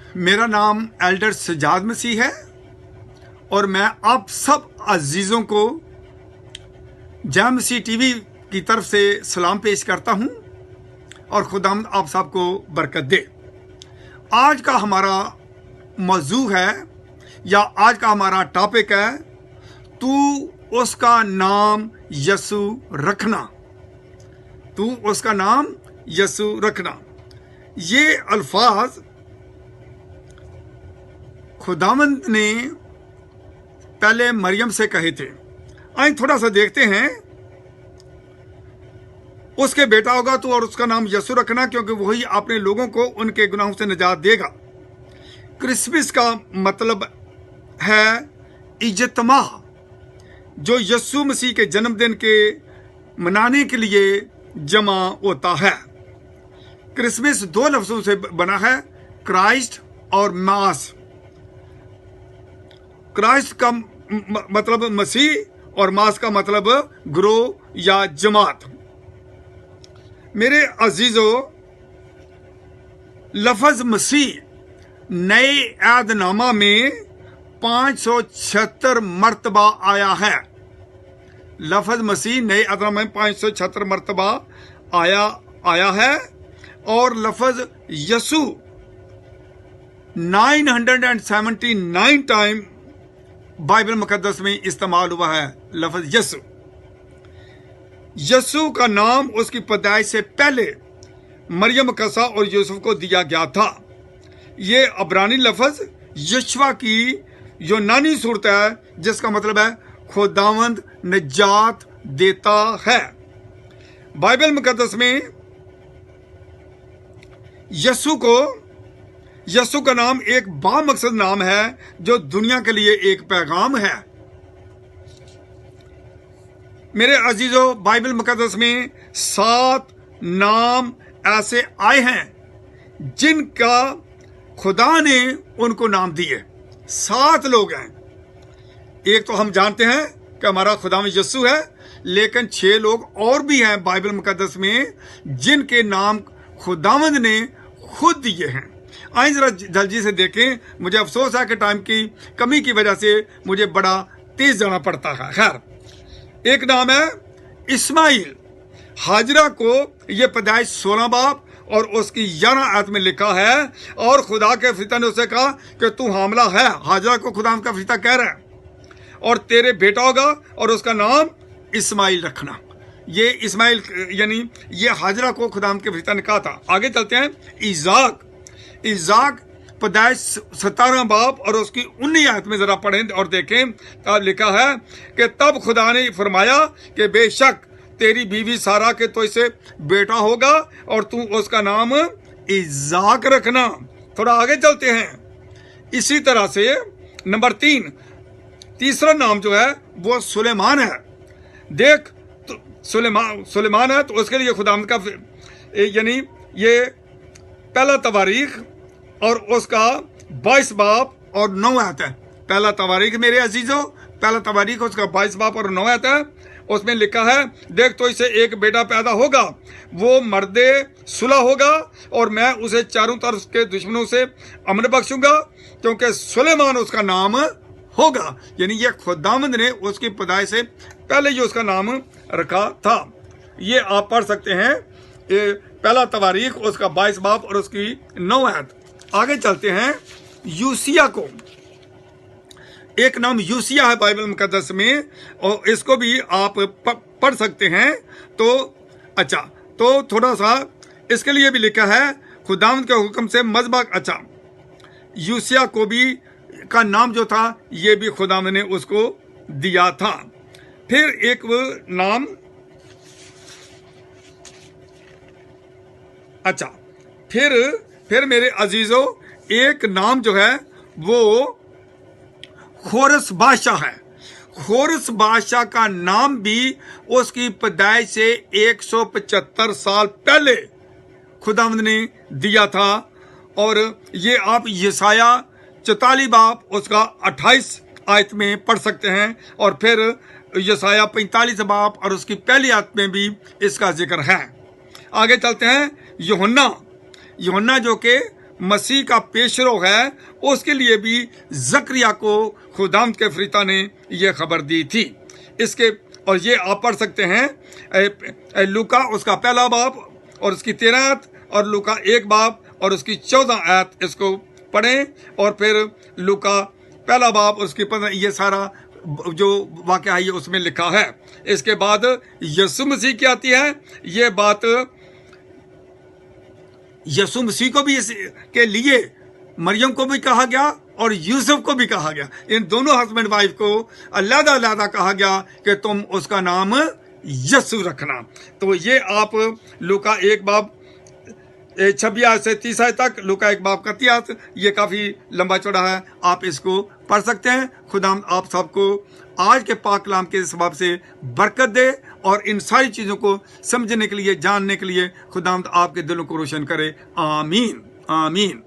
मेरा नाम एल्डर सजाद मसीह है और मैं आप सब अजीज़ों को जय मसीह टीवी की तरफ से सलाम पेश करता हूं और खुदावंद आप सबको बरकत दे। आज का हमारा मौजू है या आज का हमारा टॉपिक है, तू उसका नाम यसु रखना। तू उसका नाम यसु रखना। ये अल्फाज खुदावंद ने पहले मरियम से कहे थे। आइए थोड़ा सा देखते हैं। उसके बेटा होगा तो और उसका नाम यसु रखना, क्योंकि वही अपने लोगों को उनके गुनाहों से निजात देगा। क्रिसमस का मतलब है इज्तिमाह, जो यसु मसीह के जन्मदिन के मनाने के लिए जमा होता है। क्रिसमस दो लफ्जों से बना है, क्राइस्ट और मास। क्राइस्ट का मतलब मसीह और मास का मतलब ग्रोह या जमात। मेरे अजीजों, लफ्ज मसीह नए ऐदनामा में 576 मर्तबा आया है। लफ्ज मसीह नए ऐदनामा में 576 मर्तबा आया है और लफ्ज यसु 979 टाइम बाइबल मुकद्दस में इस्तेमाल हुआ है। लफ्ज यसु का नाम उसकी पैदाइश से पहले मरियम कसा और यूसुफ को दिया गया था। ये अब्रानी लफ्ज यशवा की यूनानी सूरत है, जिसका मतलब है खुदावंद निजात देता है। बाइबल मुकद्दस में यसु का नाम एक बामकसद नाम है, जो दुनिया के लिए एक पैगाम है। मेरे अजीजों, बाइबल मुकद्दस में 7 नाम ऐसे आए हैं जिनका खुदा ने उनको नाम दिए। 7 लोग हैं। एक तो हम जानते हैं कि हमारा खुदा में यसु है, लेकिन 6 लोग और भी हैं बाइबल मुकद्दस में जिनके नाम खुदावंद ने खुद दिए हैं। आइए जरा जल्दी से देखें। मुझे अफसोस है कि टाइम की कमी की वजह से मुझे बड़ा तेज जाना पड़ता है। खैर, एक नाम है इस्माइल। हाजरा को यह पैदाइश 16 बाब और उसकी 11 आयत में लिखा है, और खुदा के फरिश्ते ने उसे कहा कि तू हामला है। हाजरा को खुदा का फरिश्ता कह रहा है, और तेरे बेटा होगा और उसका नाम इस्माइल रखना। ये इस्माइल यानी ये हाजरा को खुदा के फरिश्ते ने कहा था। आगे चलते हैं। इजाक पैदाइश 17 बाब और उसकी 19 आयत में जरा पढ़ें और देखें। तब लिखा है कि तब खुदा ने फरमाया कि बेशक तेरी बीवी सारा के तो इसे बेटा होगा और तू उसका नाम इजाक रखना। थोड़ा आगे चलते हैं। इसी तरह से नंबर 3, नाम जो है वो सुलेमान है। देख, तो सुलेमान है, तो उसके लिए खुदा का यानी ये पहला तवारीख और उसका 22 बाब और 9 आयत है। पहला तवारीख मेरे अजीजों, पहला तवारीख उसका 22 बाब और 9 आयत है। उसमें लिखा है, देख तो इसे एक बेटा पैदा होगा, वो मर्दे सुलह होगा और मैं उसे चारों तरफ के दुश्मनों से अमन बख्शूंगा, क्योंकि सुलेमान उसका नाम होगा। यानी ये खुदावंद ने उसकी पैदाइश से पहले ही उसका नाम रखा था। ये आप पढ़ सकते हैं, पहला तवारीख उसका 22 बाब और उसकी 9 आयत। आगे चलते हैं। यूसिया को एक नाम यूसिया है बाइबल मुकद्दस में, और इसको भी आप पढ़ सकते हैं। तो अच्छा, तो थोड़ा सा इसके लिए भी लिखा है, खुदावंद के हुक्म से मज़बा। अच्छा, यूसिया को भी का नाम जो था ये भी खुदावंद ने उसको दिया था। फिर एक नाम, अच्छा, फिर मेरे अजीजों, एक नाम जो है वो खोरस बादशाह है। खोरस बादशाह का नाम भी उसकी पैदाइश से 175 साल पहले खुदावंद ने दिया था। और ये आप यसाया 44 बाब उसका 28 आयत में पढ़ सकते हैं, और फिर यसाया 45 बाब और उसकी पहली आयत में भी इसका जिक्र है। आगे चलते हैं। यूहन्ना जो कि मसीह का पेशरो है, उसके लिए भी जकरिया को खुदावंद के फरिश्ता ने यह खबर दी थी। इसके और ये आप पढ़ सकते हैं लूका उसका 1 बाब और उसकी 13 आयत, और लूका 1 बाब और उसकी 14 आयत, इसको पढ़ें। और फिर लूका 1 बाब और उसकी 15, ये सारा जो वाक़या है ये उसमें लिखा है। इसके बाद यीशु मसीह की आती है। ये बात यीशु मसीह को भी के लिए मरियम को भी कहा गया और यूसुफ को भी कहा गया। इन दोनों हस्बैंड वाइफ को अलग-अलग कहा गया कि तुम उसका नाम यीशु रखना। तो ये आप लूका 1 बाब 26 से 30 तक, लूका 1 बाब का 30, ये काफी लंबा चौड़ा है, आप इसको पढ़ सकते हैं। खुदा आप सबको आज के पाक कलाम के सबब से बरकत दे और इन सारी चीजों को समझने के लिए, जानने के लिए खुदा आपके दिलों को रोशन करे। आमीन आमीन।